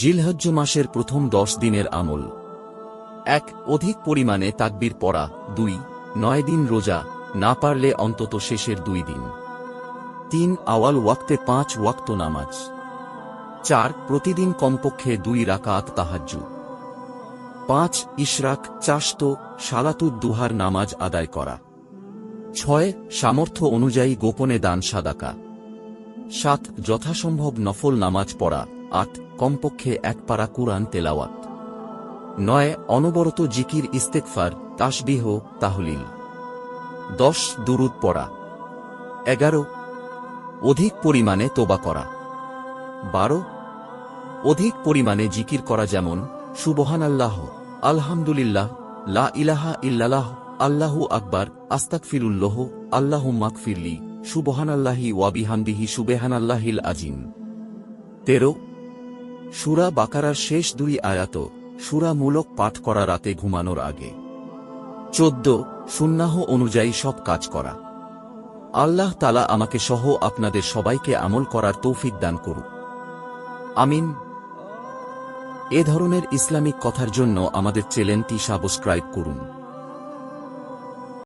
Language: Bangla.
জিলহজ্জ মাসের প্রথম 10 দিনের আমল। 1. অধিক পরিমাণে তাকবীর পড়া। 2. 9 দিন রোজা, না পারলে অন্তত শেষের 2 দিন। 3. আওয়াল ওয়াক্তে 5 ওয়াক্ত নামাজ। 4. প্রতিদিন কমপক্ষে 2 রাকাত তাহাজ্জুদ। 5. ইশরাক, চাশত, সালাতুদ দুহার নামাজ আদায় করা। 6. সামর্থ্য অনুযায়ী গোপনে দান সাদাকা। 7. যথাসম্ভব নফল নামাজ পড়া। 8. কমপক্ষে 1 পারা কুরআন তেলাওয়াত। 9. অনবরত জিকির, ইস্তেগফার, তাসবিহ, তাহলিল। 10. দুরূদ পড়া। 11. অধিক পরিমাণে তোবা করা। 12. অধিক পরিমাণে জিকির করা, যেমন সুবহানাল্লাহ, আলহামদুলিল্লাহ, লা ইলাহা ইল্লাল্লাহ, আল্লাহু আকবার, আস্তাগফিরুল্লাহ, আল্লাহুম্মা গফিরলি, সুবহানাল্লাহি ওয়া বিহামদিহি সুবহানাল্লাহিল আযীম। 13. সূরা বাকারার শেষ 2 আয়াত সূরা মূলক পাঠ করা রাতে ঘুমানোর আগে। 14. সুন্নাহ অনুযায়ী সব কাজ করা। আল্লাহ তাআলা আমাকে সহ আপনাদের সবাইকে আমল করার তৌফিক দান করুন। আমিন। এ ধরনের ইসলামিক কথার জন্য আমাদের চ্যানেলটি সাবস্ক্রাইব করুন।